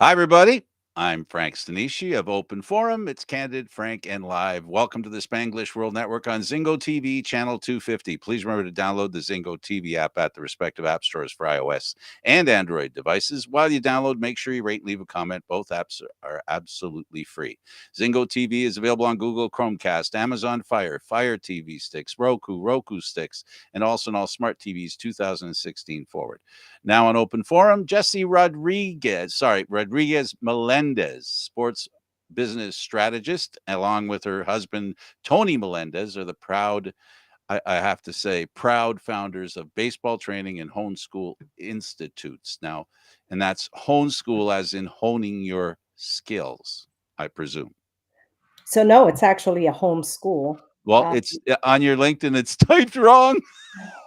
Hi, everybody. I'm Frank Stanishi of Open Forum. It's candid, frank, and live. Welcome to the Spanglish World Network on Zingo TV, channel 250. Please remember to download the Zingo TV app at the respective app stores for iOS and Android devices. While you download, make sure you rate and leave a comment. Both apps are absolutely free. Zingo TV is available on Google Chromecast, Amazon Fire TV sticks, Roku sticks, and also on all smart TVs 2016 forward. Now on Open Forum, Jessy Rodriguez Melendez, sports business strategist, along with her husband, Tony Melendez, are the proud, I have to say, proud founders of Baseball Training and Hone School Institutes. Now, and that's hone school as in honing your skills, I presume. So no, it's actually a home school. Well, Um, it's on your LinkedIn, it's typed wrong.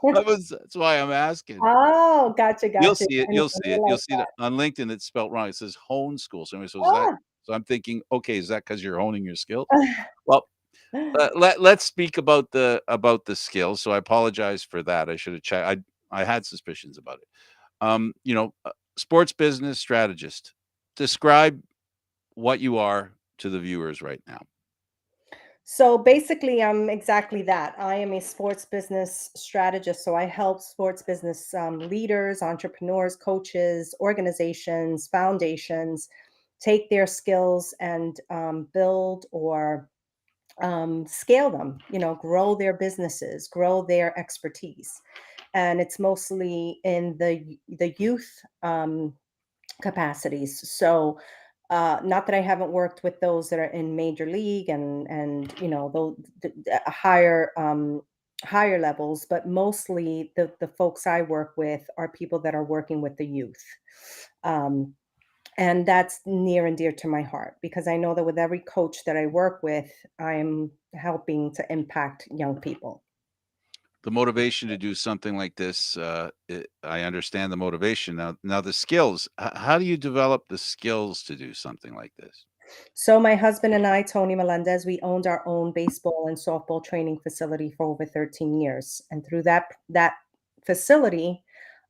That's why I'm asking. oh, gotcha, You'll gotcha. see it. I You'll didn't see it. You'll realize see it that. on LinkedIn. It's spelled wrong. It says hone school. So is that? Ah. So I'm thinking, okay, is that because you're honing your skill? Well, let's speak about the skills. So I apologize for that. I should have checked. I had suspicions about it. Sports business strategist. Describe what you are to the viewers right now. So basically, I'm exactly that. I am a sports business strategist. So I help sports business leaders, entrepreneurs, coaches, organizations, foundations take their skills and build or scale them, grow their businesses, grow their expertise. And it's mostly in the youth capacities. So not that I haven't worked with those that are in major league and those higher higher levels, but mostly the folks I work with are people that are working with the youth. Um, and that's near and dear to my heart because I know that with every coach that I work with, I'm helping to impact young people. The motivation to do something like this, I understand the motivation. Now the skills. How do you develop the skills to do something like this? So my husband and I, Tony Melendez, we owned our own baseball and softball training facility for over 13 years. And through that facility,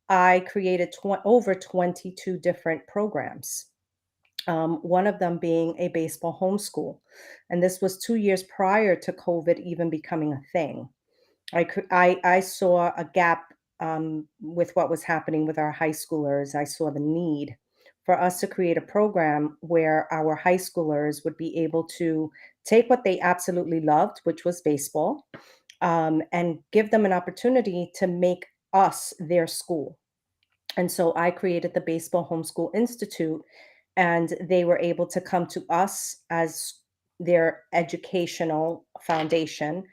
I created over 22 different programs. One of them being a baseball homeschool. And this was 2 years prior to COVID even becoming a thing. I saw a gap with what was happening with our high schoolers. I saw the need for us to create a program where our high schoolers would be able to take what they absolutely loved, which was baseball, and give them an opportunity to make us their school. And so I created the Baseball Homeschool Institute, and they were able to come to us as their educational foundation.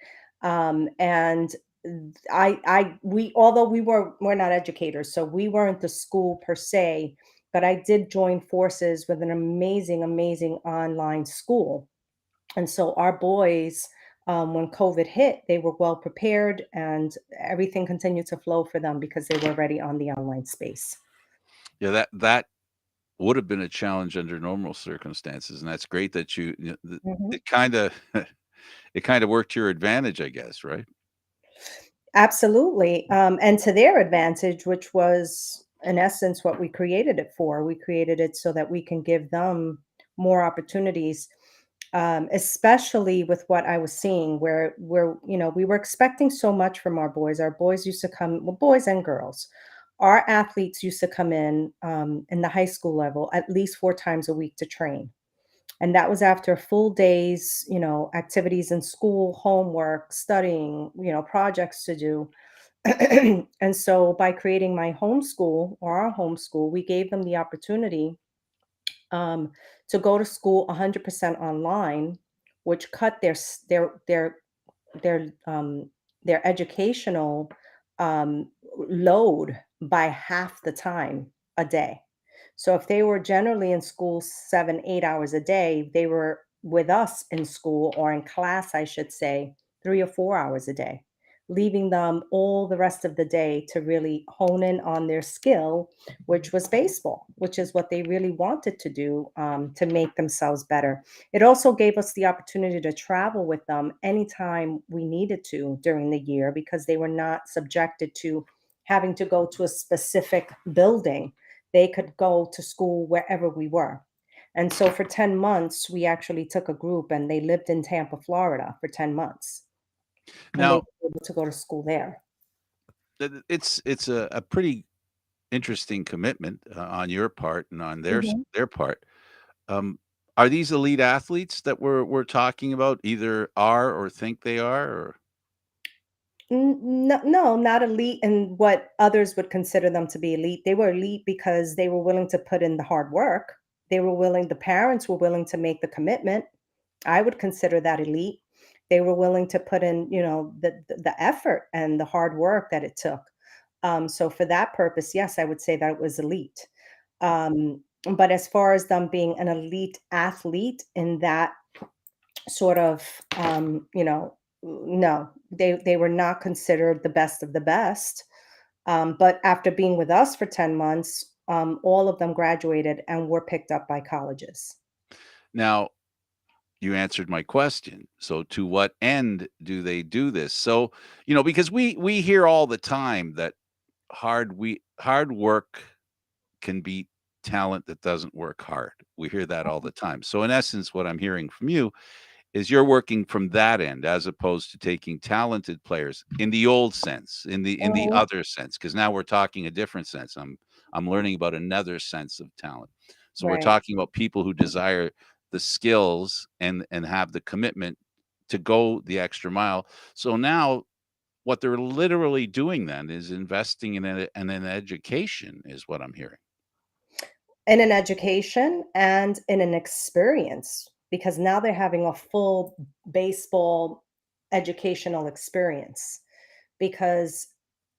And we, although we're not educators, so we weren't the school per se, but I did join forces with an amazing, amazing online school. And so our boys, when COVID hit, they were well prepared and everything continued to flow for them because they were already on the online space. Yeah, that would have been a challenge under normal circumstances, and that's great that Mhm. it kinda it kinda worked to your advantage, I guess, right? Absolutely. And to their advantage, which was in essence what we created it for. We created it so that we can give them more opportunities, especially with what I was seeing, where we were expecting so much from our boys. Our boys used to come, well, boys and girls. Our athletes used to come in the high school level at least 4 times a week to train. And that was after full days, activities in school, homework, studying, projects to do. And so by creating my homeschool or our homeschool, we gave them the opportunity um, to go to school 100% online, which cut their their educational load by half the time a day. So if they were generally in school 7, 8 hours a day, they were with us in school or in class, I should say, 3 or 4 hours a day, leaving them all the rest of the day to really hone in on their skill, which was baseball, which is what they really wanted to do to make themselves better. It also gave us the opportunity to travel with them anytime we needed to during the year because they were not subjected to having to go to a specific building. they could go to school wherever we were. And so for 10 months, we actually took a group and they lived in Tampa, Florida for 10 months and they Now, were able to go to school there. it's a pretty interesting commitment, on your part and on Mhm. their part. Um, are these elite athletes that we're talking about, either are or think they are, or No, no, not elite in what others would consider them to be elite. They were elite because they were willing to put in the hard work. They were willing, the parents were willing to make the commitment. I would consider that elite. They were willing to put in, the effort and the hard work that it took. So for that purpose, yes, I would say that it was elite. But as far as them being an elite athlete in that sort of, no, they were not considered the best of the best. But after being with us for 10 months, all of them graduated and were picked up by colleges. now you answered my question. So to what end do they do this? So, because we hear all the time that hard work can beat talent that doesn't work hard. We hear that all the time. So in essence, what I'm hearing from you is you're working from that end as opposed to taking talented players in the old sense, in the Mhm. other sense, because now we're talking a different sense. I'm learning about another sense of talent. So we're Right. talking about people who desire the skills and have the commitment to go the extra mile. So now what they're literally doing then is investing in an education is what I'm hearing. In an education and in an experience, because now they're having a full baseball educational experience. Because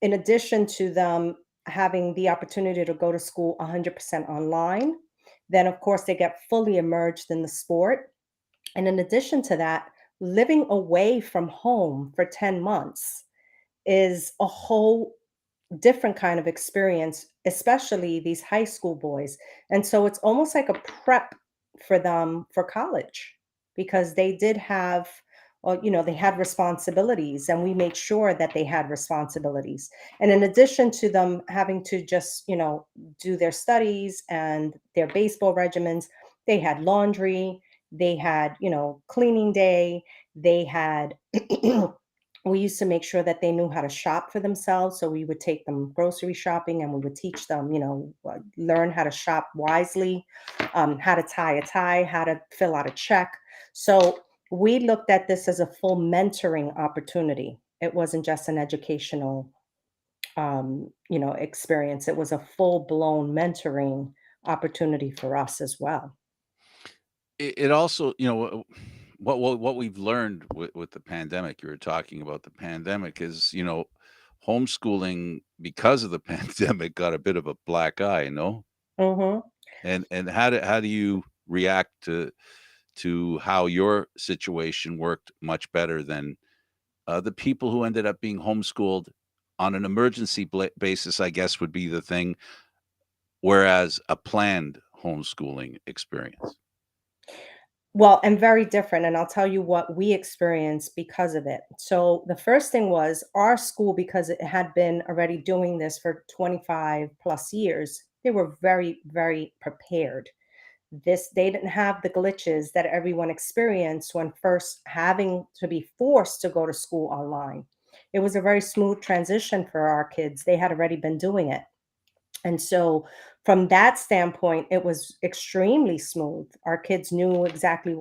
in addition to them having the opportunity to go to school 100% online, then of course they get fully immersed in the sport. And in addition to that, living away from home for 10 months is a whole different kind of experience, especially these high school boys. And so it's almost like a prep for them for college because they did have, or, they had responsibilities and we made sure that they had responsibilities. And in addition to them having to just, do their studies and their baseball regimens, they had laundry, they had, cleaning day, they had we used to make sure that they knew how to shop for themselves. So we would take them grocery shopping and we would teach them, learn how to shop wisely, how to tie a tie, how to fill out a check. So we looked at this as a full mentoring opportunity. It wasn't just an educational, experience. It was a full blown mentoring opportunity for us as well. It also, what we've learned with the pandemic, you were talking about the pandemic is, homeschooling because of the pandemic got a bit of a black eye, no? Hmm. And how do you react to how your situation worked much better than the people who ended up being homeschooled on an emergency basis, I guess would be the thing, whereas a planned homeschooling experience. Well, and very different, and I'll tell you what we experienced because of it. So, the first thing was our school, because it had been already doing this for 25 plus years, they were very, very prepared. They didn't have the glitches that everyone experienced when first having to be forced to go to school online. It was a very smooth transition for our kids. They had already been doing it. And so from that standpoint, it was extremely smooth. Our kids knew exactly,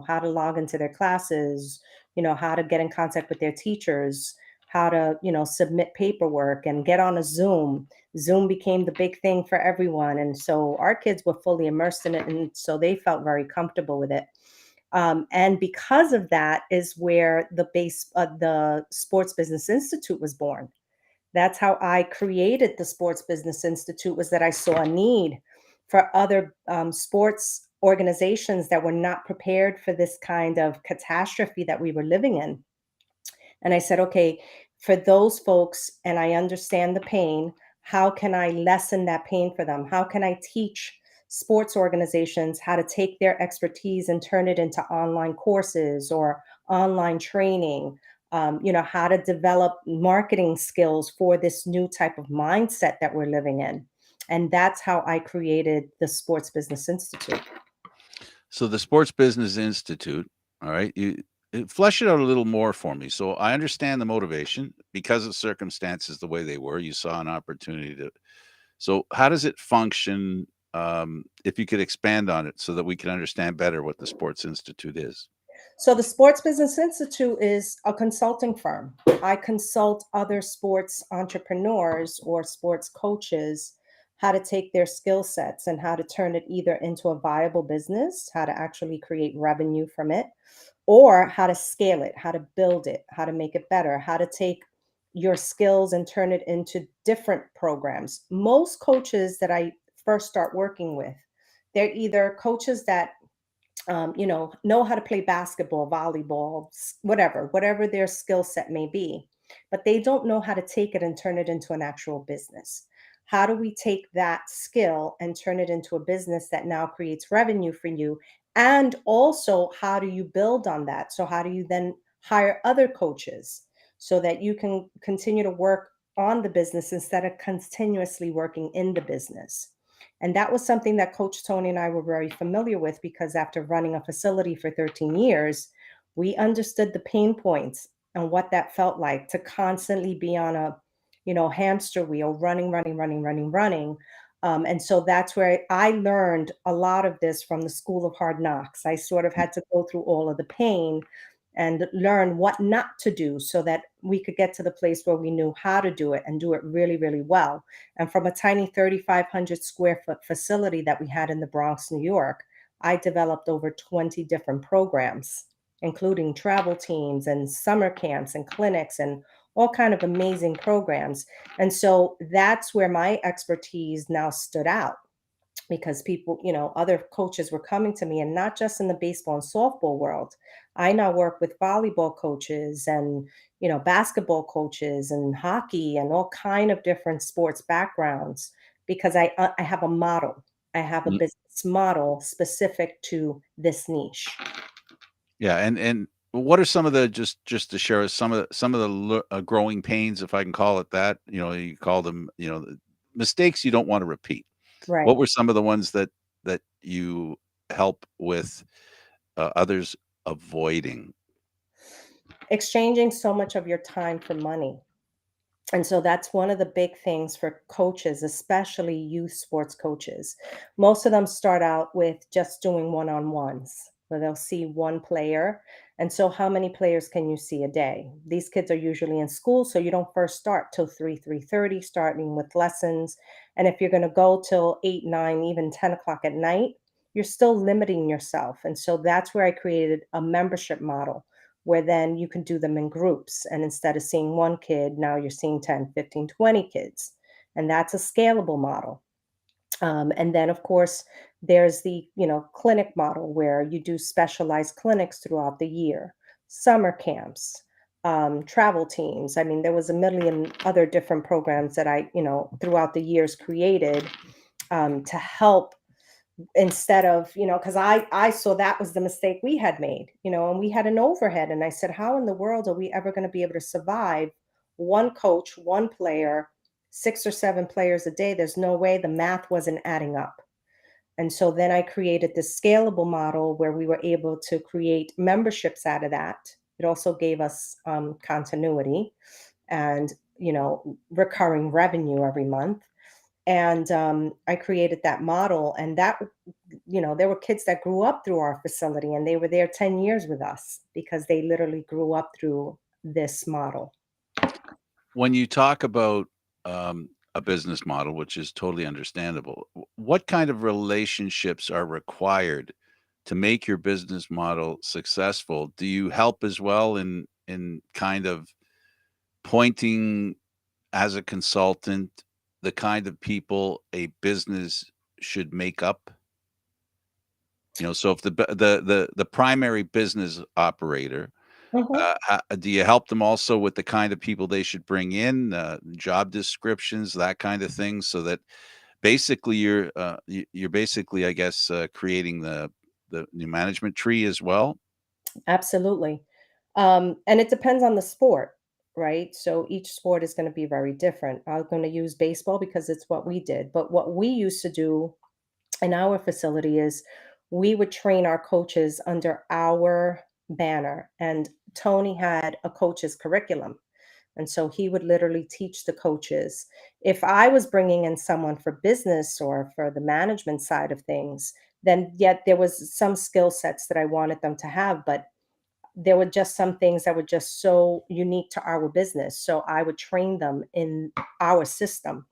how to log into their classes, how to get in contact with their teachers, how to, submit paperwork and get on a Zoom. Zoom became the big thing for everyone. And so our kids were fully immersed in it. And so they felt very comfortable with it. And because of that is where the Sports Business Institute was born. That's how I created the Sports Business Institute, was that I saw a need for other sports organizations that were not prepared for this kind of catastrophe that we were living in. And I said, okay, for those folks, and I understand the pain, how can I lessen that pain for them? How can I teach sports organizations how to take their expertise and turn it into online courses or online training? How to develop marketing skills for this new type of mindset that we're living in. And that's how I created the Sports Business Institute. So the Sports Business Institute, all right, flesh it out a little more for me. So I understand the motivation because of circumstances the way they were. You saw an opportunity to. So how does it function? If you could expand on it so that we can understand better what the Sports Institute is. So the Sports Business Institute is a consulting firm. I consult other sports entrepreneurs or sports coaches how to take their skill sets and how to turn it either into a viable business, how to actually create revenue from it, or how to scale it, how to build it, how to make it better, how to take your skills and turn it into different programs. Most coaches that I first start working with, they're either coaches that know how to play basketball, volleyball, whatever their skill set may be, but they don't know how to take it and turn it into an actual business. How do we take that skill and turn it into a business that now creates revenue for you? And also, how do you build on that? So, how do you then hire other coaches so that you can continue to work on the business instead of continuously working in the business? And that was something that Coach Tony and I were very familiar with because after running a facility for 13 years, we understood the pain points and what that felt like to constantly be on a, hamster wheel, running, running, running, running, running. And so that's where I learned a lot of this from the School of Hard Knocks. I sort of had to go through all of the pain and learn what not to do so that we could get to the place where we knew how to do it and do it really, really well. And from a tiny 3,500 square foot facility that we had in the Bronx, New York, I developed over 20 different programs, including travel teams and summer camps and clinics and all kind of amazing programs. And so that's where my expertise now stood out because people, other coaches were coming to me and not just in the baseball and softball world. I now work with volleyball coaches and, basketball coaches and hockey and all kind of different sports backgrounds because I have a model. I have a Mm, business model specific to this niche. yeah, and what are some of the just to share us some of the growing pains, if I can call it that? You call them, mistakes you don't want to repeat. What Right. were some of the ones that you help with others avoiding? Exchanging so much of your time for money. And so that's one of the big things for coaches, especially youth sports coaches. Most of them start out with just doing one on ones where they'll see one player. And so, how many players can you see a day? These kids are usually in school, so you don't first start till 3:30, starting with lessons. And if you're going to go till 8, 9, even 10 o'clock at night, you're still limiting yourself. And so, that's where I created a membership model where then you can do them in groups. And instead of seeing one kid, now you're seeing 10, 15, 20 kids. And that's a scalable model. And then, of course, there's the clinic model where you do specialized clinics throughout the year, summer camps, travel teams. I mean, there was a million other different programs that I throughout the years created to help instead of because I saw that was the mistake we had made, and we had an overhead, and I said, how in the world are we ever going to be able to survive one coach, one player, 6 or 7 players a day? There's no way. The math wasn't adding up. And so then I created this scalable model where we were able to create memberships out of that. It also gave us continuity and recurring revenue every month. And I created that model, and that there were kids that grew up through our facility, and they were there 10 years with us because they literally grew up through this model. When you talk about a business model, which is totally understandable, what kind of relationships are required to make your business model successful? Do you help as well in kind of pointing as a consultant the kind of people a business should make up? So if the primary business operator, Mhm. do you help them also with the kind of people they should bring in, job descriptions, that kind of thing, so that basically you're basically, I guess, creating the new management tree as well? Absolutely. And it depends on the sport, right? So each sport is going to be very different. I'm going to use baseball because it's what we did. But what we used to do in our facility is we would train our coaches under our banner. And Tony had a coach's curriculum. And so he would literally teach the coaches. If I was bringing in someone for business or for the management side of things, then yet there was some skill sets that I wanted them to have, but there were just some things that were just so unique to our business. So I would train them in our system.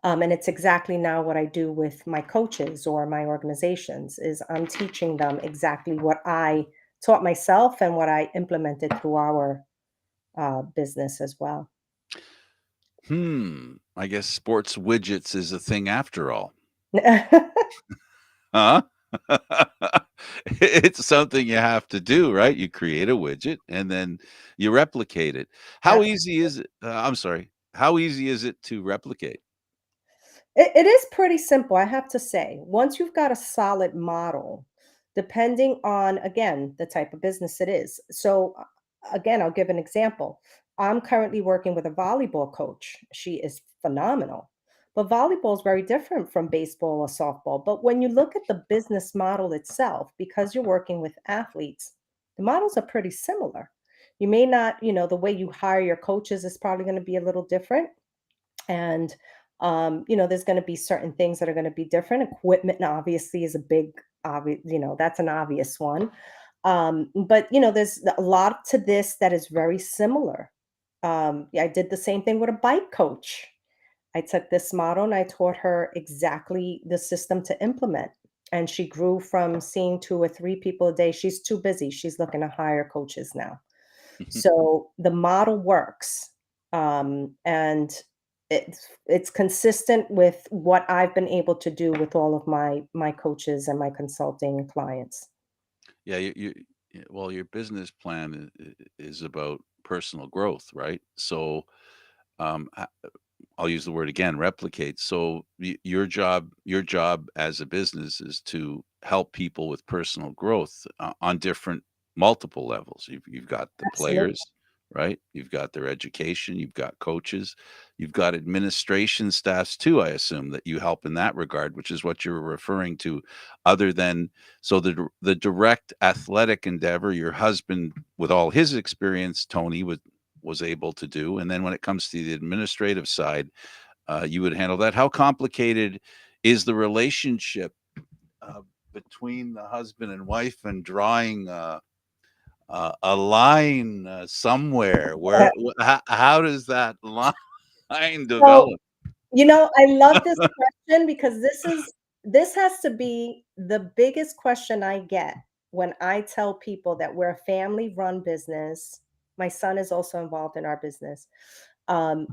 And it's exactly now what I do with my coaches or my organizations is I'm teaching them exactly what I taught myself and what I implemented through our business as well. I guess sports widgets is a thing after all. Huh? It's something you have to do, right? You create a widget and then you replicate it. How Abs easy is it I'm sorry. How easy is it to replicate? it is pretty simple, I have to say. Once you've got a solid model, depending on, again, the type of business it is. So, again, I'll give an example. I'm currently working with a volleyball coach. She is phenomenal. But volleyball is very different from baseball or softball. But when you look at the business model itself, because you're working with athletes, the models are pretty similar. You may not, the way you hire your coaches is probably going to be a little different, and there's going to be certain things that are going to be different. Equipment obviously is a big obvious, that's an obvious one. But there's a lot to this that is very similar. Yeah, I did the same thing with a bike coach. I took this model and I taught her exactly the system to implement, and she grew from seeing 2 or 3 people a day. She's too busy, she's looking to hire coaches now. So the model works, and it's consistent with what I've been able to do with all of my coaches and my consulting clients. Yeah, well, your business plan is about personal growth, right? So, um, I'll use the word again, replicate. So your job as a business is to help people with personal growth on different multiple levels. You've got the Absolutely. players, right? You've got their education, you've got coaches, you've got administration staffs too, I assume that you help in that regard, which is what you're referring to other than so the direct athletic endeavor your husband with all his experience, Tony was able to do. And then when it comes to the administrative side, you would handle that. How complicated is the relationship uh, between the husband and wife and drawing a line somewhere where how does that line So, develop? I love this question because this has to be the biggest question I get when I tell people that we're a family-run business. My son is also involved in our business. Um,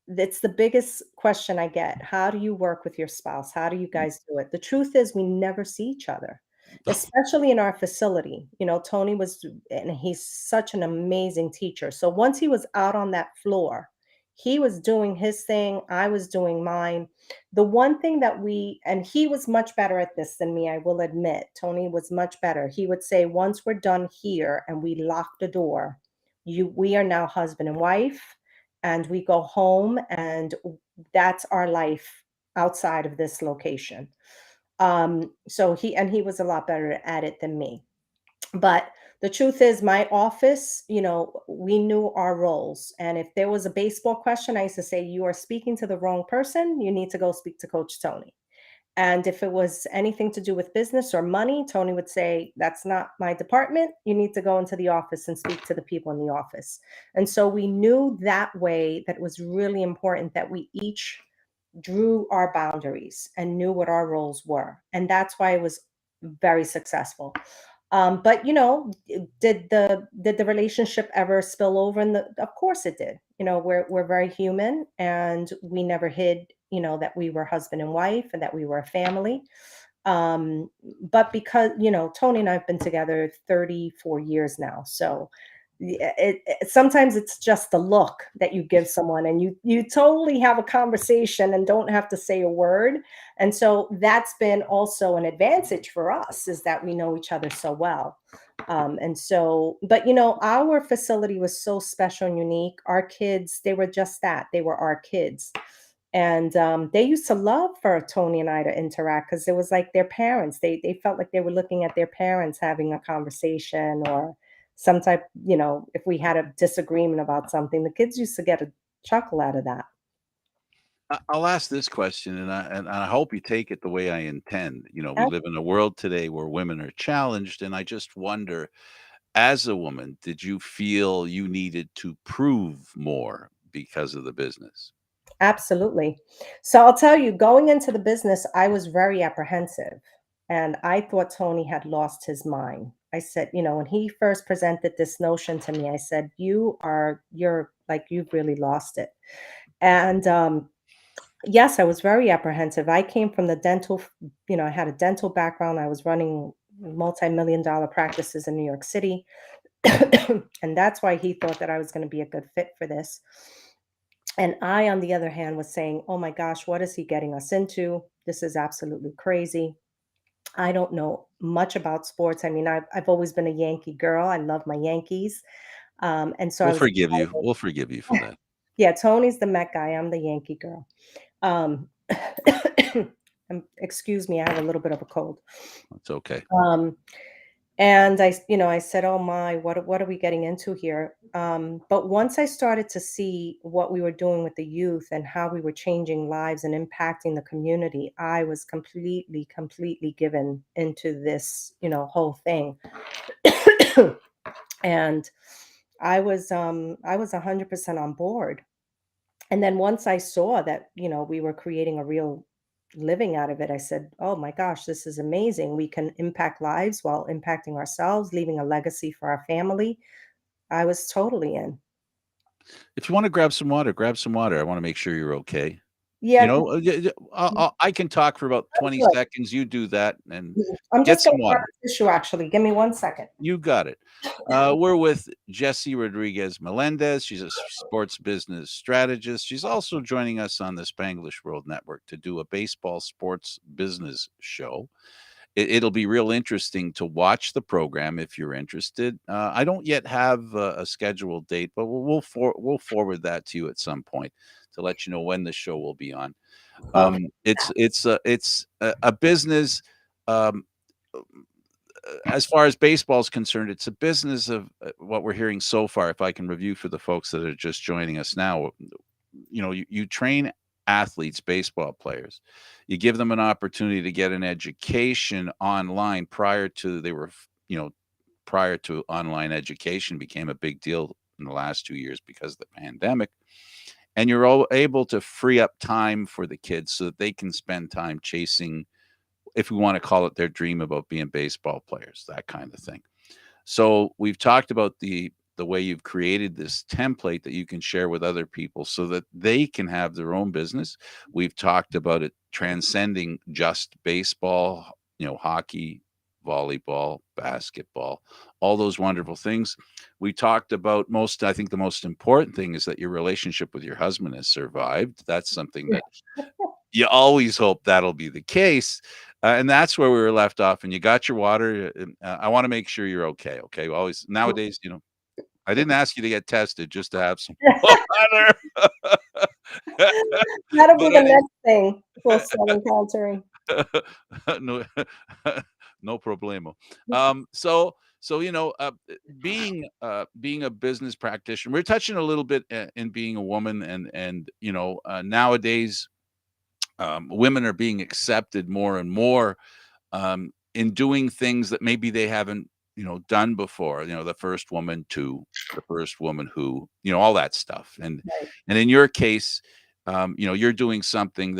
It's the biggest question I get. How do you work with your spouse? How do you guys do it? The truth is we never see each other, especially in our facility. Tony was, and he's such an amazing teacher. So once he was out on that floor, he was doing his thing, I was doing mine. The one thing that and he was much better at this than me, I will admit. Tony was much better. He would say, once we're done here and we lock the door, we are now husband and wife, and we go home, and that's our life outside of this location. So he was a lot better at it than me. But the truth is, my office, we knew our roles. And if there was a baseball question, I used to say, you are speaking to the wrong person. You need to go speak to Coach Tony. And if it was anything to do with business or money, Tony would say, that's not my department. You need to go into the office and speak to the people in the office. And so we knew that way that it was really important that we each drew our boundaries and knew what our roles were. And that's why it was very successful. But did the relationship ever spill over? Of course it did. We're very human, and we never hid, that we were husband and wife and that we were a family. But because Tony and I have been together 34 years now, so sometimes it's just the look that you give someone, and you totally have a conversation and don't have to say a word. And so that's been also an advantage for us, is that we know each other so well. And so, but our facility was so special and unique. Our kids, they were just that. They were our kids. And they used to love for Tony and I to interact, because it was like their parents. They felt like they were looking at their parents having a conversation, or some type, if we had a disagreement about something, the kids used to get a chuckle out of that. I'll ask this question, and I hope you take it the way I intend. We Ab- live in a world today where women are challenged, and I just wonder, as a woman, did you feel you needed to prove more because of the business? Absolutely. So I'll tell you, going into the business, I was very apprehensive, and I thought Tony had lost his mind. I said, when he first presented this notion to me, I said, you're like, you've really lost it. And yes, I was very apprehensive. I came from the I had a dental background. I was running multi-million dollar practices in New York City. And that's why he thought that I was going to be a good fit for this. And I, on the other hand, was saying, oh my gosh, what is he getting us into? This is absolutely crazy. I don't know much about sports. I mean, I've always been a Yankee girl. I love my Yankees. And so I We'll was forgive you. excited. We'll forgive you for that. Yeah, Tony's the Met guy. I'm the Yankee girl. Um, excuse me, I have a little bit of a cold. It's okay. Um, and I said, "Oh my, what are we getting into here?" But once I started to see what we were doing with the youth and how we were changing lives and impacting the community, I was completely, completely given into this, whole thing. And I was 100% on board. And then once I saw that, we were creating a real living out of it, I said, "Oh my gosh, this is amazing. We can impact lives while impacting ourselves, leaving a legacy for our family." I was totally in. If you wanna grab some water, grab some water. I wanna make sure you're okay. Yeah, Y y I can talk for about I'm 20 good. seconds. You do that and I'm get just gonna some grab water. a tissue actually. Give me 1 second. You got it. We're with Jessy Rodriguez Melendez. She's a sports business strategist. She's also joining us on the Spanglish World Network to do a baseball sports business show. It'll be real interesting to watch the program if you're interested. I don't yet have a scheduled date, but we'll forward that to you at some point to let you know when the show will be on. Okay. It's a business. Um, as far as baseball is concerned, it's a business of what we're hearing so far. If I can review for the folks that are just joining us now, you train athletes, baseball players. You give them an opportunity to get an education online prior to prior to online education became a big deal in the last 2 years because of the pandemic. And you're all able to free up time for the kids so that they can spend time chasing, if we want to call it, their dream about being baseball players, that kind of thing. So we've talked about the way you've created this template that you can share with other people so that they can have their own business. We've talked about it transcending just baseball, hockey, volleyball, basketball, all those wonderful things. We talked about I think the most important thing is that your relationship with your husband has survived. That's something that you always hope that'll be the case. And that's where we were left off. And you got your water. And, I want to make sure you're okay. Okay. Always nowadays, I didn't ask you to get tested just to have some water. That'll be But the next thing we'll start encountering. no, no problemo. So being a business practitioner, we're touching a little bit in being a woman, and nowadays women are being accepted more and more in doing things that maybe they haven't, done before. The first woman to, the first woman who, all that stuff. Right. And in your case, you're doing something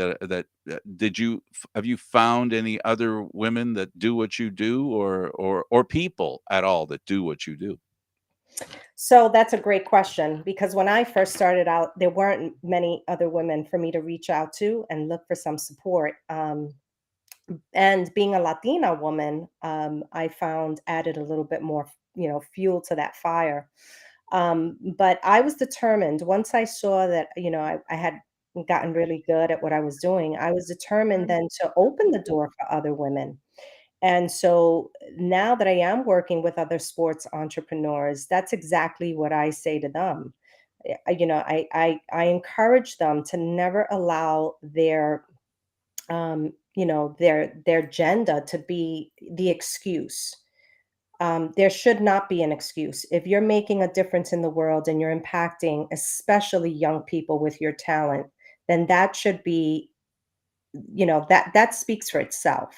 have you found any other women that do what you do, or people at all that do what you do? So that's a great question, because when I first started out, there weren't many other women for me to reach out to and look for some support. And being a Latina woman, I found added a little bit more, fuel to that fire. But I was determined once I saw that, I had gotten really good at what I was doing, I was determined then to open the door for other women. And so now that I am working with other sports entrepreneurs, that's exactly what I say to them. I encourage them to never allow their gender to be the excuse. There should not be an excuse. If you're making a difference in the world and you're impacting, especially young people with your talent, then that should be, that speaks for itself.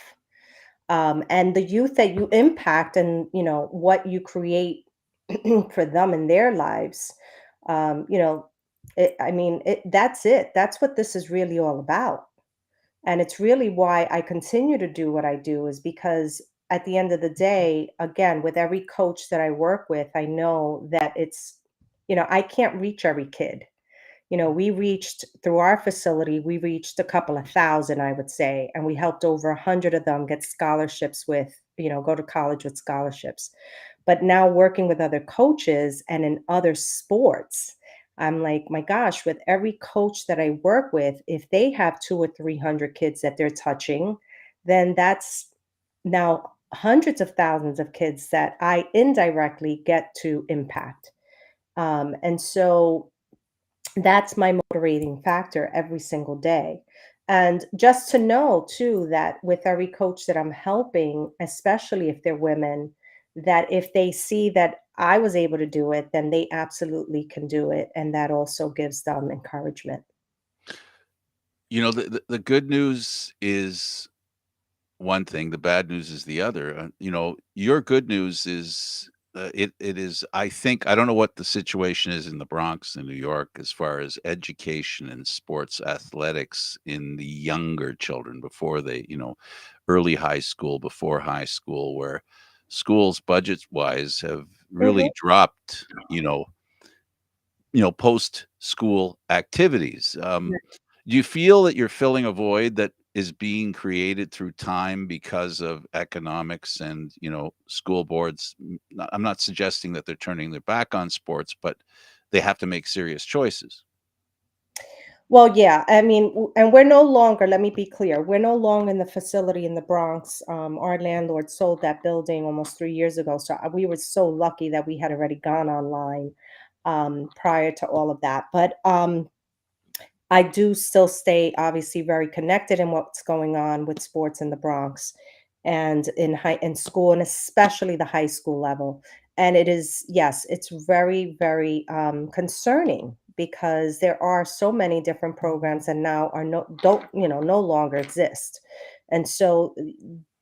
And the youth that you impact and what you create for them in their lives, um, you know, I mean, that's it. That's what this is really all about. And it's really why I continue to do what I do is because at the end of the day, again, with every coach that I work with, I know that I can't reach every kid. We reached through our facility, we reached a couple of thousand, I would say, and we helped over 100 of them get scholarships go to college with scholarships. But now working with other coaches and in other sports, I'm like, my gosh, with every coach that I work with, if they have 2 or 300 kids that they're touching, then that's now hundreds of thousands of kids that I indirectly get to impact. And so that's my motivating factor every single day. And just to know too that with every coach that I'm helping, especially if they're women, that if they see that I was able to do it, then they absolutely can do it. And that also gives them encouragement. The good news is one thing, the bad news is the other. Your good news is it is. I think I don't know what the situation is in the Bronx in New York as far as education and sports athletics in the younger children before they, early high school, before high school, where schools budget wise have Mhm. really dropped. Post school activities. Do you feel that you're filling a void that is being created through time because of economics and, school boards? I'm not suggesting that they're turning their back on sports, but they have to make serious choices. Well, yeah, I mean, and we're no longer, let me be clear, we're no longer in the facility in the Bronx. Our landlord sold that building almost 3 years ago. So we were so lucky that we had already gone online prior to all of that. But I do still stay obviously very connected in what's going on with sports in the Bronx and in school and especially the high school level. And it is, yes, it's very, very concerning because there are so many different programs and now are no longer exist. And so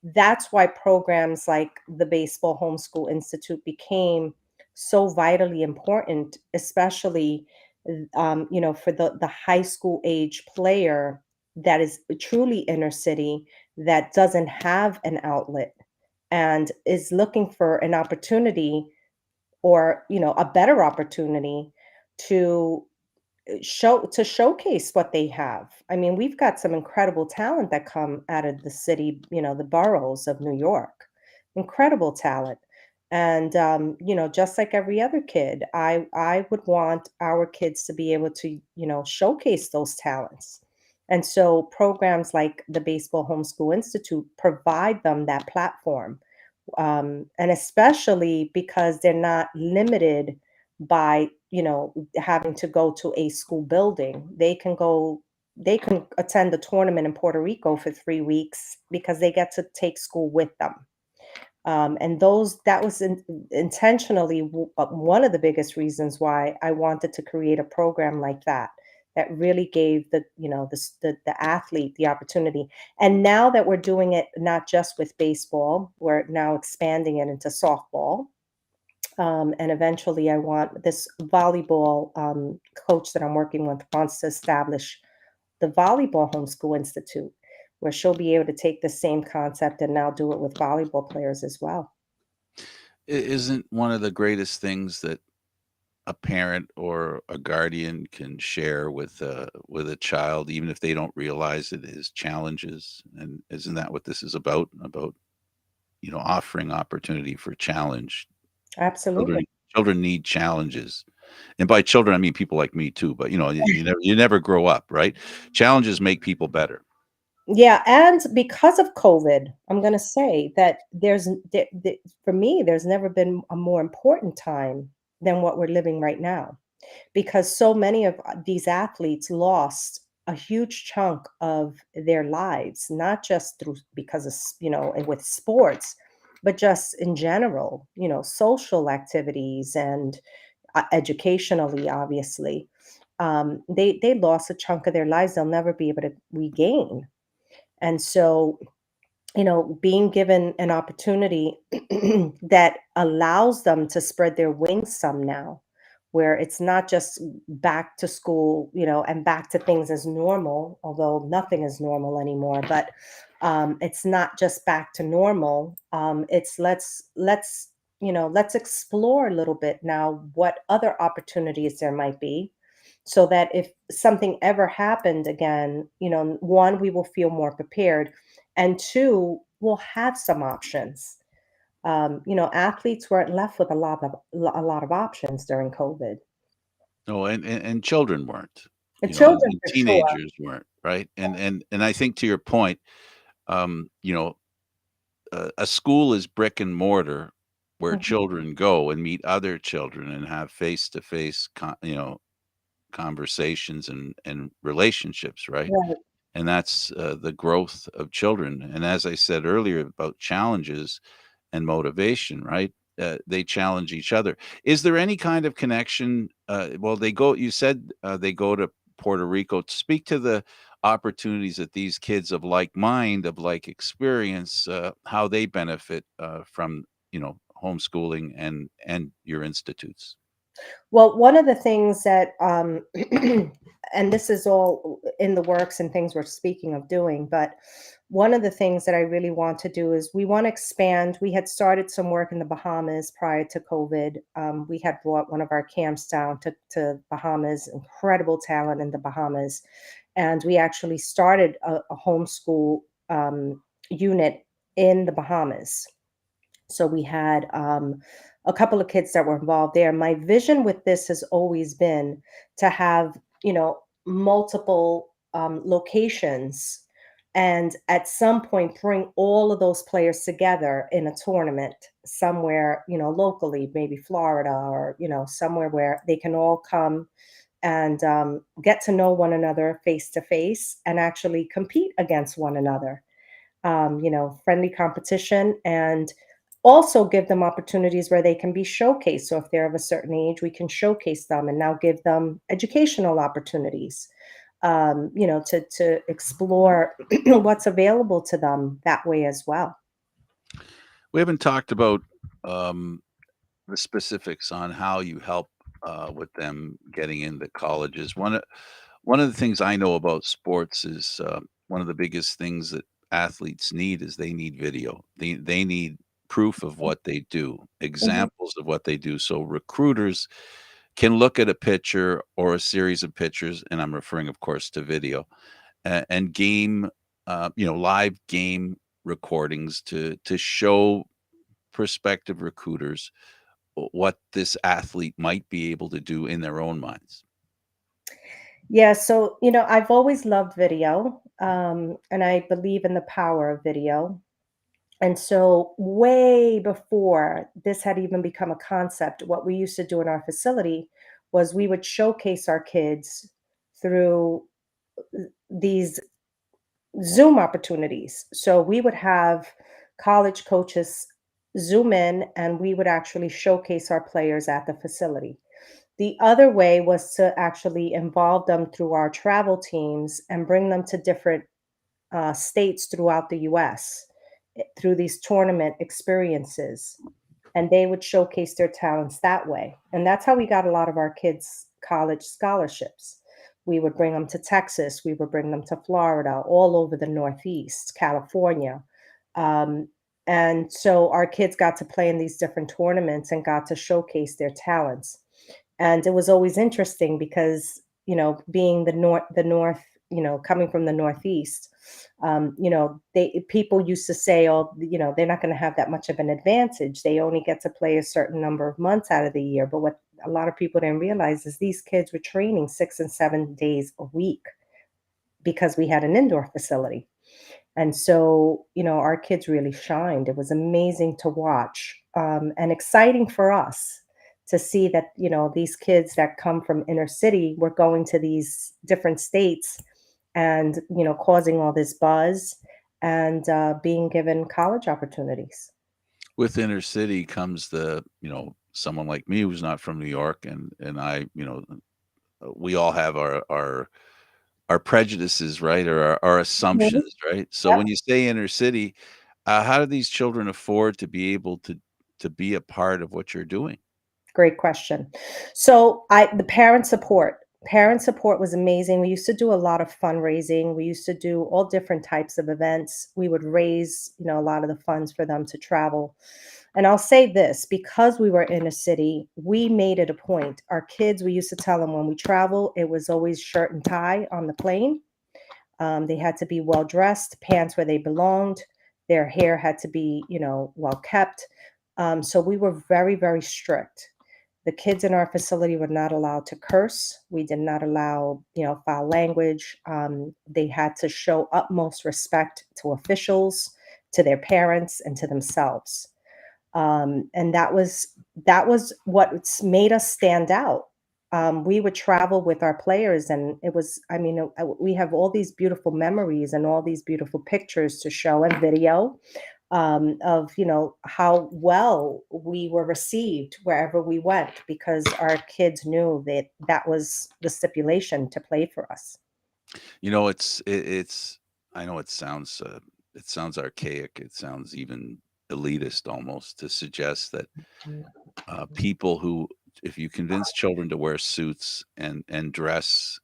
that's why programs like the Baseball Homeschool Institute became so vitally important, especially for the high school age player that is truly inner city that doesn't have an outlet and is looking for an opportunity or a better opportunity to showcase what they have. I mean, we've got some incredible talent that come out of the city, the boroughs of New York. Incredible talent. And just like every other kid, I would want our kids to be able to, showcase those talents. And so programs like the Baseball Homeschool Institute provide them that platform, and especially because they're not limited by having to go to a school building. They can attend a tournament in Puerto Rico for 3 weeks because they get to take school with them. And those that was intentionally one of the biggest reasons why I wanted to create a program like that really gave the athlete the opportunity. And now that we're doing it not just with baseball, we're now expanding it into softball. And eventually, I want this volleyball coach that I'm working with wants to establish the Volleyball Homeschool Institute, where she'll be able to take the same concept and now do it with volleyball players as well. Isn't one of the greatest things that a parent or a guardian can share with a child, even if they don't realize it, is challenges? And isn't that what this is about? About offering opportunity for challenge, children Absolutely. Children need challenges. And by children, I mean people like me too, but, you never grow up, right? Challenges make people better. Yeah, and because of COVID, I'm gonna say that for me, there's never been a more important time than what we're living right now, because so many of these athletes lost a huge chunk of their lives, not just through because of with sports, but just in general, social activities and educationally, obviously. They lost a chunk of their lives they'll never be able to regain. And so, being given an opportunity that allows them to spread their wings some now, where it's not just back to school, and back to things as normal, although nothing is normal anymore, but it's not just back to normal. It's let's explore a little bit now what other opportunities there might be, so that if something ever happened again, one, we will feel more prepared, and two, we'll have some options. Athletes weren't left with a lot of options during COVID. No, and children weren't, The and children, for sure. teenagers weren't, right? And I think to your point, um, you know, a school is brick and mortar where Mhm. children go and meet other children and have face-to-face conversations and relationships, right? Right. And that's, the growth of children, and as I said earlier about challenges and motivation, right? They challenge each other. Is there any kind of connection? Well, you said they go to Puerto Rico. Speak to the opportunities that these kids of like mind, of like experience, how they benefit from homeschooling and your institutes. Well, one of the things that, and this is all in the works and things we're speaking of doing, but one of the things that I really want to do is we want to expand. We had started some work in the Bahamas prior to COVID. We had brought one of our camps down to Bahamas, incredible talent in the Bahamas. And we actually started a homeschool unit in the Bahamas. So we had a couple of kids that were involved there. My vision with this has always been to have, multiple locations, and at some point bring all of those players together in a tournament somewhere, locally, maybe Florida, or, somewhere where they can all come and get to know one another face to face and actually compete against one another. Friendly competition, and also give them opportunities where they can be showcased. So if they're of a certain age, we can showcase them and now give them educational opportunities, to explore what's available to them that way as well. We haven't talked about um, the specifics on how you help with them getting into colleges. One of the things I know about sports is one of the biggest things that athletes need is they need video. They need proof of what they do, Mhm. examples of what they do. So recruiters can look at a picture or a series of pictures, and I'm referring, of course, to video and live game recordings to show prospective recruiters what this athlete might be able to do in their own minds. Yeah, so I've always loved video, and I believe in the power of video. And so, way before this had even become a concept, what we used to do in our facility was we would showcase our kids through these Zoom opportunities. So, we would have college coaches Zoom in, and we would actually showcase our players at the facility. The other way was to actually involve them through our travel teams and bring them to different states throughout the US through these tournament experiences. And they would showcase their talents that way. And that's how we got a lot of our kids college scholarships. We would bring them to Texas, we would bring them to Florida, all over the Northeast, California. Um, and so our kids got to play in these different tournaments and got to showcase their talents. And it was always interesting because, being the coming from the Northeast, they people used to say, "Oh, they're not going to have that much of an advantage. They only get to play a certain number of months out of the year." But what a lot of people didn't realize is these kids were training 6 and 7 days a week because we had an indoor facility. And so, our kids really shined. It was amazing to watch, and exciting for us to see that, these kids that come from inner city were going to these different states and, causing all this buzz and being given college opportunities. With inner city comes the, someone like me who's not from New York, and I, we all have our prejudices, right, or our Mhm. assumptions, right? So Yep. when you say inner city, how do these children afford to be able to be a part of what you're doing? Great question. So the parent support was amazing. We used to do a lot of fundraising. We used to do all different types of events. We would raise, a lot of the funds for them to travel. And I'll say this, because we were in a city, we made it a point. Our kids, we used to tell them when we travel, it was always shirt and tie on the plane. They had to be well dressed, pants where they belonged. Their hair had to be, well kept. So we were very, very strict. The kids in our facility were not allowed to curse. We did not allow, foul language. They had to show utmost respect to officials, to their parents, and to themselves. And that was what made us stand out. We would travel with our players, and it was, I mean, we have all these beautiful memories and all these beautiful pictures to show and video, of how well we were received wherever we went because our kids knew that that was the stipulation to play for us. It's I know it sounds archaic, it sounds even elitist almost to suggest that, people who if you convince children to wear suits and dress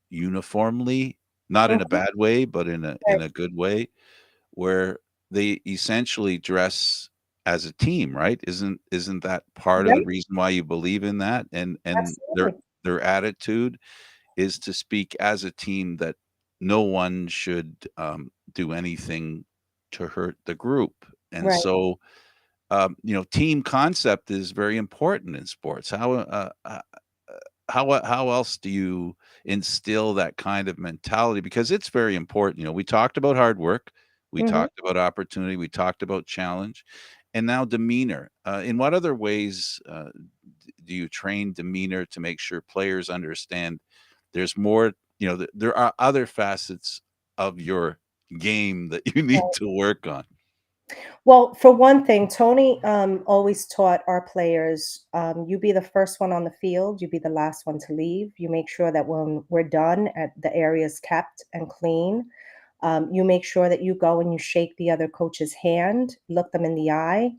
uniformly, not in a Mhm. bad way, but in a Right. good way, where they essentially dress as a team, right? Isn't that part of the Right. reason why you believe in that? And Absolutely. their attitude is to speak as a team that no one should, do anything to hurt the group. And Right. so, team concept is very important in sports. How else do you instill that kind of mentality? Because it's very important. We talked about hard work, we Mhm. talked about opportunity, we talked about challenge, and now demeanor. In what other ways do you train demeanor to make sure players understand there's more? There are other facets of your game that you need to work on. Well, for one thing, Tony always taught our players, you be the first one on the field, you be the last one to leave. You make sure that when we're done, the area is kept and clean. You make sure that you go and you shake the other coach's hand, look them in the eye,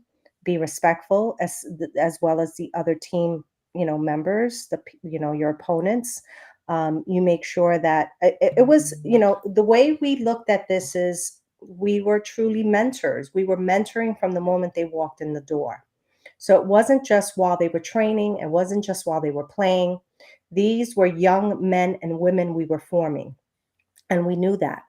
be respectful as well as the other team, members, your opponents. You make sure that it was, the way we looked at this is we were truly mentors. We were mentoring from the moment they walked in the door. So it wasn't just while they were training, it wasn't just while they were playing. These were young men and women we were forming, and we knew that.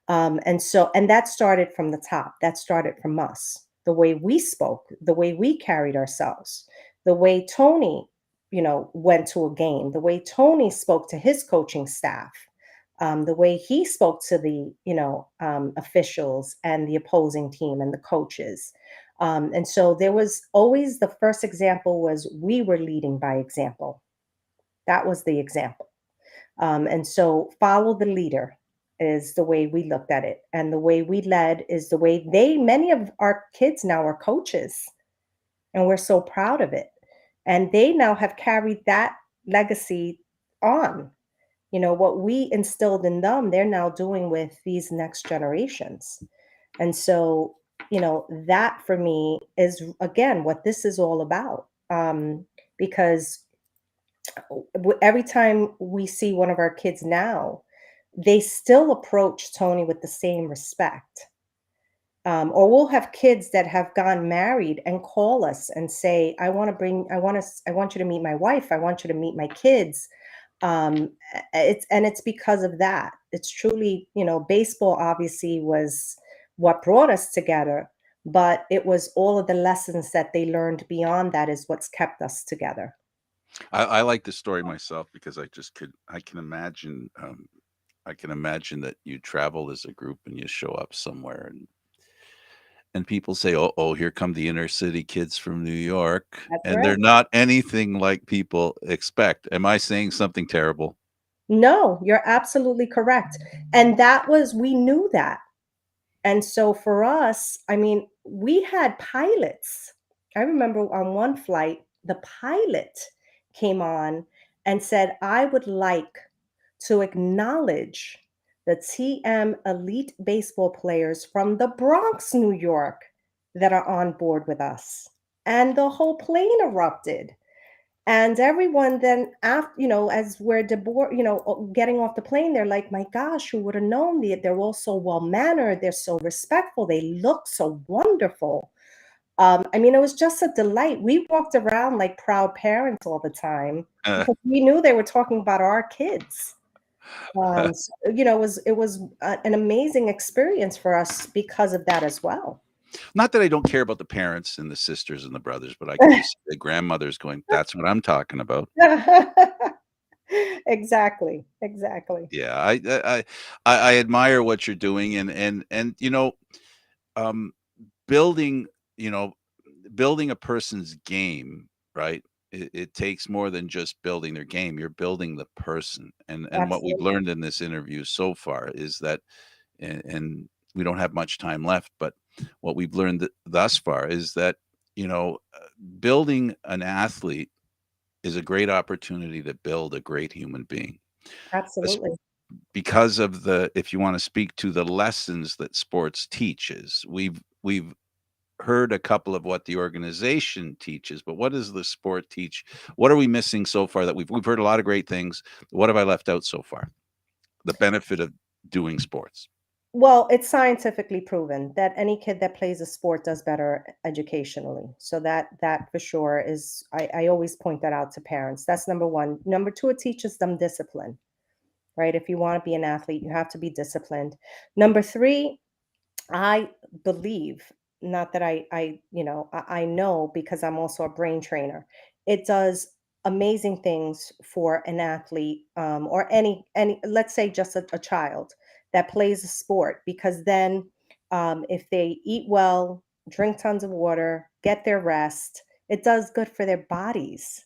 And that started from the top. That started from us. The way we spoke, the way we carried ourselves, the way Tony, went to a game, the way Tony spoke to his coaching staff, the way he spoke to the, officials and the opposing team and the coaches. And so there was always the first example was we were leading by example. That was the example. And so follow the leader is the way we looked at it. And the way we led is the way many of our kids now are coaches, and we're so proud of it. And they now have carried that legacy on. What we instilled in them, they're now doing with these next generations. And so, that for me is again what this is all about. Because every time we see one of our kids now, they still approach Tony with the same respect. Or we'll have kids that have gone married and call us and say, I want you to meet my wife. I want you to meet my kids. It's because of that. it's truly, baseball obviously was what brought us together, but it was all of the lessons that they learned beyond that is what's kept us together. I like the story myself because I can imagine that you travel as a group and you show up somewhere and people say, "Oh, here come the inner city kids from New York," That's and they're right. not anything like people expect. Am I saying something terrible? No, you're absolutely correct. And that was, we knew that. And so for us, I mean, we had pilots. I remember on one flight, the pilot came on and said, I would like to acknowledge the TM elite baseball players from the Bronx, New York, that are on board with us. And the whole plane erupted. And everyone then, after, as we're getting off the plane, they're like, my gosh, who would have known? They're all so well mannered. They're so respectful. They look so wonderful. I mean, it was just a delight. We walked around like proud parents all the time because we knew they were talking about our kids. So, it was an amazing experience for us because of that as well. Not that I don't care about the parents and the sisters and the brothers, but I could just see the grandmothers going, "That's what I'm talking about." Exactly, exactly. Yeah, I admire what you're doing and um, building, you know, building a person's game, right? It takes more than just building their game. You're building the person, and what we've Absolutely. learned in this interview so far is that, and we don't have much time left, but what we've learned thus far is that building an athlete is a great opportunity to build a great human being. Es- Absolutely. Because of the, if you want to speak to the lessons that sports teaches, we've heard a couple of what the organization teaches, but what does the sport teach? What are we missing so far that we've heard a lot of great things. What have I left out so far? The benefit of doing sports. Well, it's scientifically proven that any kid that plays a sport does better educationally. So that for sure is, I always point that out to parents. That's number one. Number two, it teaches them discipline, right? If you want to be an athlete, you have to be disciplined. Number three, I believe, not that I know because I'm also a brain trainer. It does amazing things for an athlete, or any let's say just a child that plays a sport, because then, if they eat well, drink tons of water, get their rest, it does good for their bodies.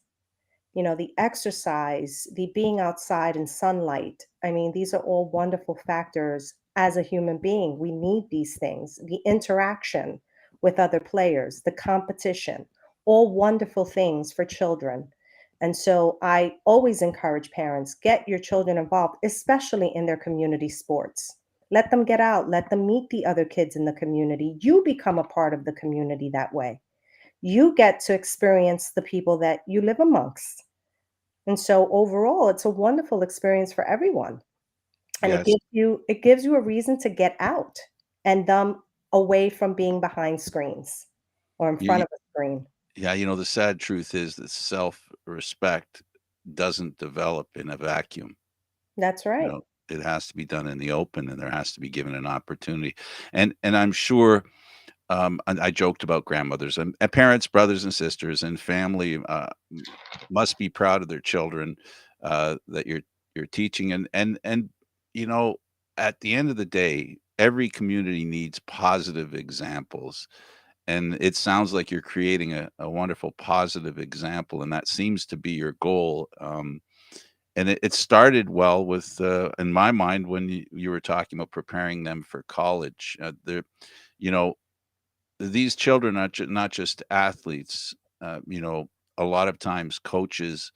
The exercise, the being outside in sunlight. I mean, these are all wonderful factors as a human being. We need these things, the interaction with other players, the competition, all wonderful things for children. And so I always encourage parents, get your children involved, especially in their community sports. Let them get out, let them meet the other kids in the community. You become a part of the community that way. You get to experience the people that you live amongst. And so overall, it's a wonderful experience for everyone. And Yes. it gives you a reason to get out and away from being behind screens or in front You, of a screen. yeah, the sad truth is that self-respect doesn't develop in a vacuum. That's You right. know, it has to be done in the open and there has to be given an opportunity. And I'm sure and I joked about grandmothers and parents, brothers and sisters and family must be proud of their children that you're teaching and you know at the end of the day every community needs positive examples and it sounds like you're creating a wonderful positive example and that seems to be your goal and it started well with in my mind when you were talking about preparing them for college you know these children are not just athletes a lot of times coaches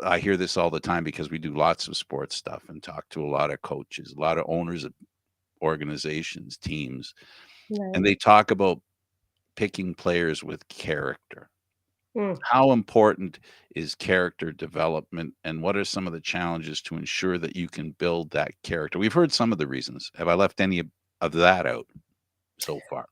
I hear this all the time because we do lots of sports stuff and talk to a lot of coaches, a lot of owners of organizations, teams, and Right. they talk about picking players with character. Mm. How important is character development, and what are some of the challenges to ensure that you can build that character? We've heard some of the reasons. Have I left any of that out so far?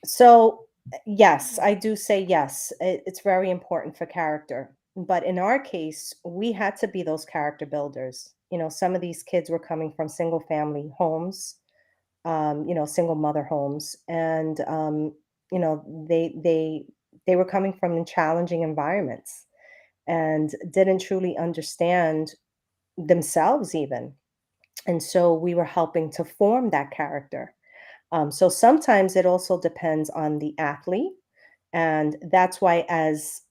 So, yes, I do say yes. It's very important for character. But in our case, we had to be those character builders. some of these kids were coming from single family homes, single mother homes, and you know, they were coming from challenging environments and didn't truly understand themselves even. And so we were helping to form that character. So sometimes it also depends on the athlete, and that's why, as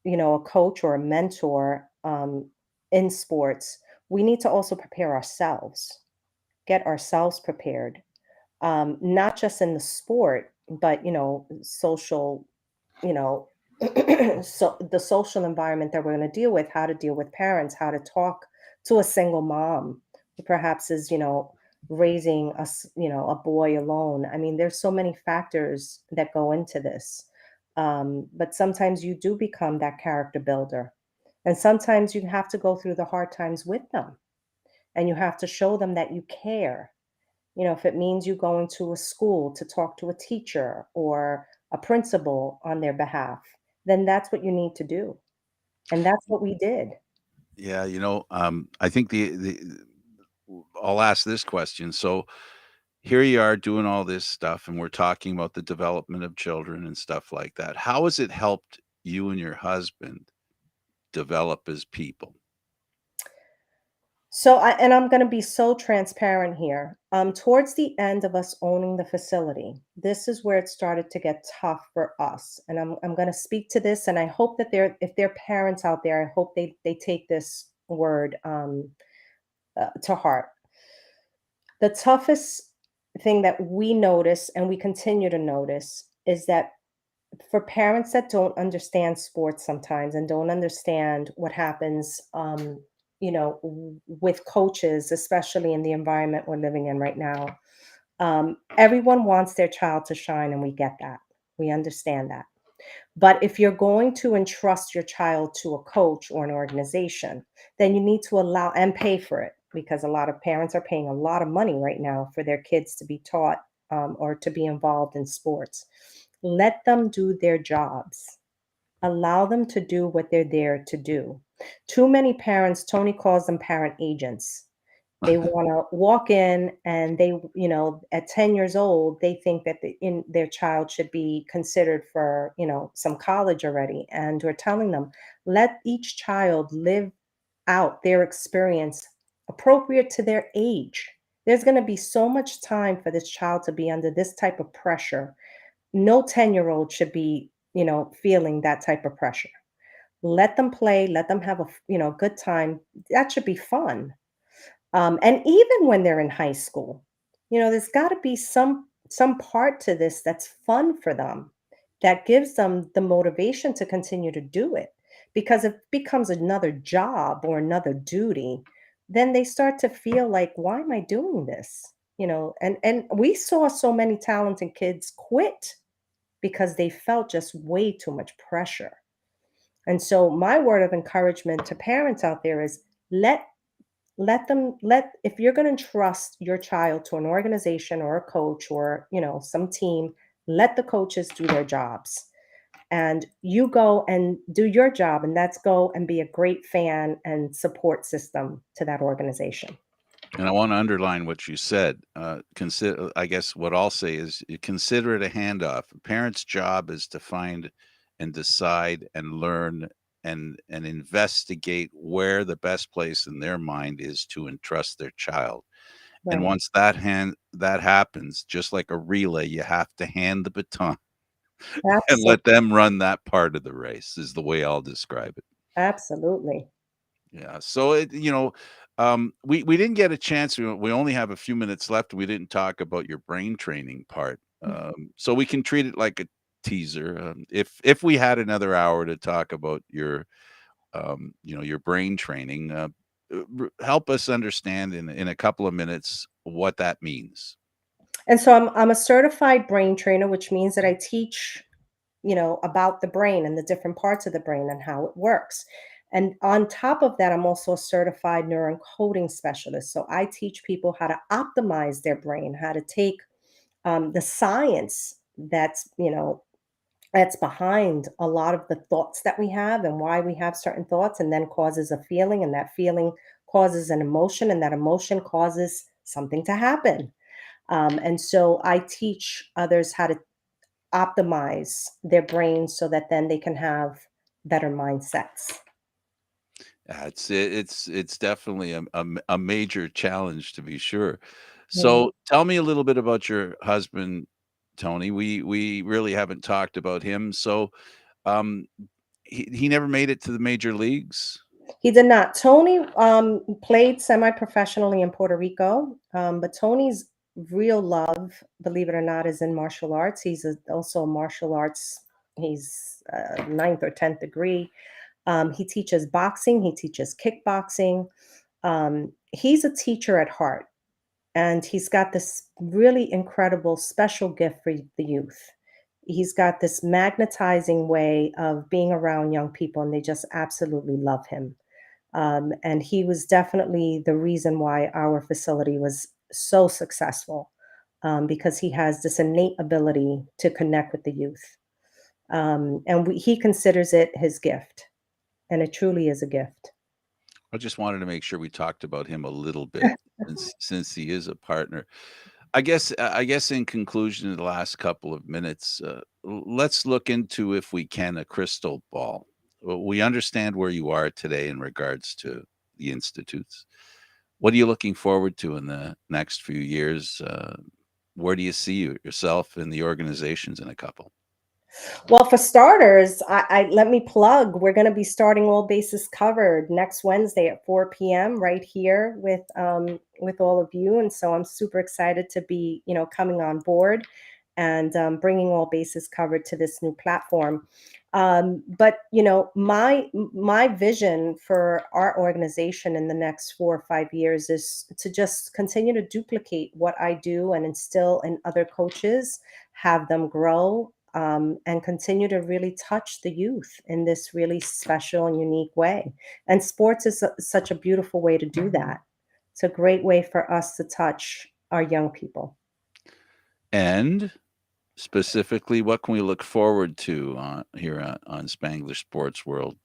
a coach or a mentor in sports, we need to also prepare ourselves, get ourselves prepared, not just in the sport, but social, you know, so the social environment that we're going to deal with, how to deal with parents, how to talk to a single mom who perhaps is, raising us, a boy alone. I mean, there's so many factors that go into this. But sometimes you do become that character builder. And sometimes you have to go through the hard times with them, and you have to show them that you care. If it means you going to a school to talk to a teacher or a principal on their behalf, then that's what you need to do. And that's what we did. Yeah, I think I'll ask this question. So here you are doing all this stuff, and we're talking about the development of children and stuff like that. How has it helped you and your husband develop as people? And I'm going to be so transparent here. Towards the end of us owning the facility, this is where it started to get tough for us. And I'm going to speak to this, and I hope that if there are parents out there, I hope they take this word to heart. The toughest thing that we notice and we continue to notice is that for parents that don't understand sports sometimes and don't understand what happens, with coaches, especially in the environment we're living in right now, everyone wants their child to shine, and we get that. We understand that. But if you're going to entrust your child to a coach or an organization, then you need to allow and pay for it, because a lot of parents are paying a lot of money right now for their kids to be taught, or to be involved in sports. Let them do their jobs. Allow them to do what they're there to do. Too many parents, Tony calls them parent agents. They wanna walk in, and at 10 years old, they think that their child should be considered for, some college already, and we're telling them, let each child live out their experience appropriate to their age. There's gonna be so much time for this child to be under this type of pressure. No 10-year-old should be, feeling that type of pressure. Let them play, let them have a, good time. That should be fun. And even when they're in high school, there's got to be some part to this that's fun for them, that gives them the motivation to continue to do it. Because if it becomes another job or another duty, then they start to feel like, why am I doing this? And we saw so many talented kids quit because they felt just way too much pressure. And so my word of encouragement to parents out there is, let let if you're going to trust your child to an organization or a coach or, some team, let the coaches do their jobs, and you go and do your job, and that's go and be a great fan and support system to that organization. And I want to underline what you said. Consider, I guess, what I'll say is, consider it a handoff. A parent's job is to find and decide and learn and investigate where the best place in their mind is to entrust their child. And Right. once that happens, just like a relay, you have to hand the baton and let Absolutely. them run that part of the race. Is the way I'll describe it. Absolutely. Yeah. So we didn't get a chance. We only have a few minutes left. We didn't talk about your brain training part. So we can treat it like a teaser. If we had another hour to talk about your brain training, help us understand in a couple of minutes what that means. And so I'm a certified brain trainer, which means that I teach, about the brain and the different parts of the brain and how it works. And on top of that, I'm also a certified neuroencoding specialist. So I teach people how to optimize their brain, how to take the science that's behind a lot of the thoughts that we have and why we have certain thoughts, and then causes a feeling, and that feeling causes an emotion, and that emotion causes something to happen. And so I teach others how to optimize their brains so that then they can have better mindsets. It's definitely a major challenge to be sure. Mm. So tell me a little bit about your husband, Tony. We really haven't talked about him. So um, he never made it to the major leagues. He did not. Tony played semi-professionally in Puerto Rico, but Tony's real love, believe it or not, is in martial arts. Also a martial arts. He's ninth or 10th degree. He teaches boxing. He teaches kickboxing. He's a teacher at heart, and he's got this really incredible special gift for the youth. He's got this magnetizing way of being around young people, and they just absolutely love him. And he was definitely the reason why our facility was so successful, because he has this innate ability to connect with the youth. He considers it his gift, and it truly is a gift. I just wanted to make sure we talked about him a little bit since he is a partner. I guess in conclusion, in the last couple of minutes, let's look into, if we can, a crystal ball. We understand where you are today in regards to the institutes. What are you looking forward to in the next few years? Where do you see yourself in the organizations in a couple? Well, for starters, I let me plug. We're going to be starting all bases covered next Wednesday at 4 p.m. right here with all of you, and so I'm super excited to be coming on board and bringing all bases covered to this new platform. But my vision for our organization in the next 4 or 5 years is to just continue to duplicate what I do and instill in other coaches, have them grow, and continue to really touch the youth in this really special and unique way. And sports is such a beautiful way to do that. It's a great way for us to touch our young people. And specifically, what can we look forward to here on Spanglish Sports World?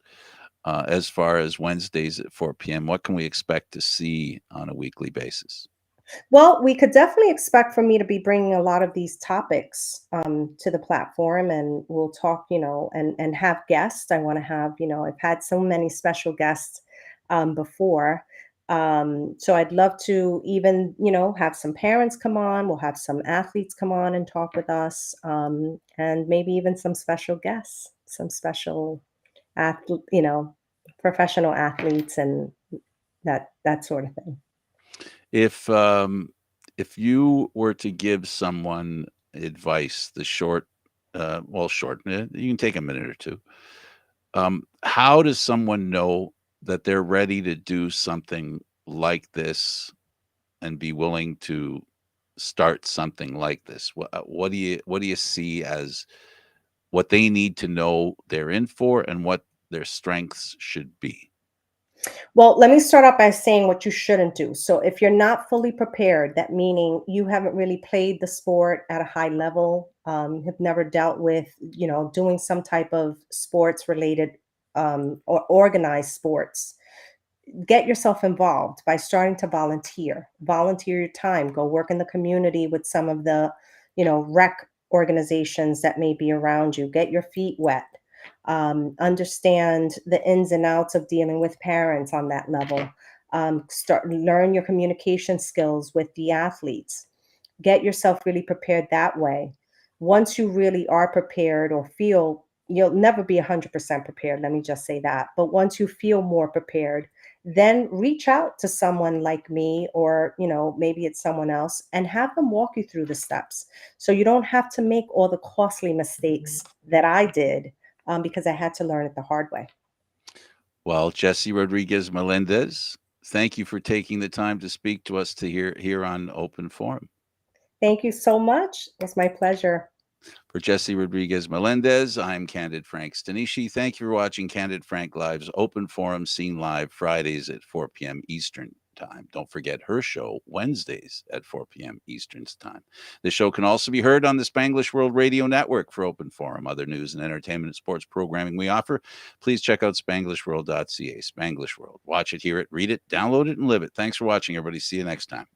As far as Wednesdays at 4 p.m., what can we expect to see on a weekly basis? Well, we could definitely expect for me to be bringing a lot of these topics to the platform, and we'll talk, and have guests. I want to have, I've had so many special guests before. So I'd love to even, have some parents come on. We'll have some athletes come on and talk with us, and maybe even some special guests, some special athlete, professional athletes, and that sort of thing. If if you were to give someone advice, the short, short, you can take a minute or two. How does someone know that they're ready to do something like this and be willing to start something like this? What do you see as what they need to know they're in for and what their strengths should be? Well, let me start out by saying what you shouldn't do. So, if you're not fully prepared, that meaning you haven't really played the sport at a high level, have never dealt with, doing some type of sports related or organized sports, get yourself involved by starting to volunteer your time, go work in the community with some of the rec organizations that may be around you, get your feet wet, understand the ins and outs of dealing with parents on that level, start learn your communication skills with the athletes, get yourself really prepared that way. Once you really are prepared, or feel, you'll never be 100% prepared, let me just say that. But once you feel more prepared, then reach out to someone like me, or maybe it's someone else, and have them walk you through the steps, so you don't have to make all the costly mistakes that I did, because I had to learn it the hard way. Well, Jessy Rodriguez Melendez, thank you for taking the time to speak to us to here on Open Forum. Thank you so much. It's my pleasure. For Jessy Rodriguez Melendez, I'm Candid Frank Stanishi. Thank you for watching Candid Frank Live's Open Forum, seen live Fridays at 4 p.m. Eastern. time. Don't forget her show Wednesdays at 4 p.m. Eastern time. This show can also be heard on the Spanglish World Radio Network. For Open Forum, other news and entertainment and sports programming we offer, please check out spanglishworld.ca. Spanglish World. Watch it, hear it, read it, download it, and live it. Thanks for watching, everybody. See you next time.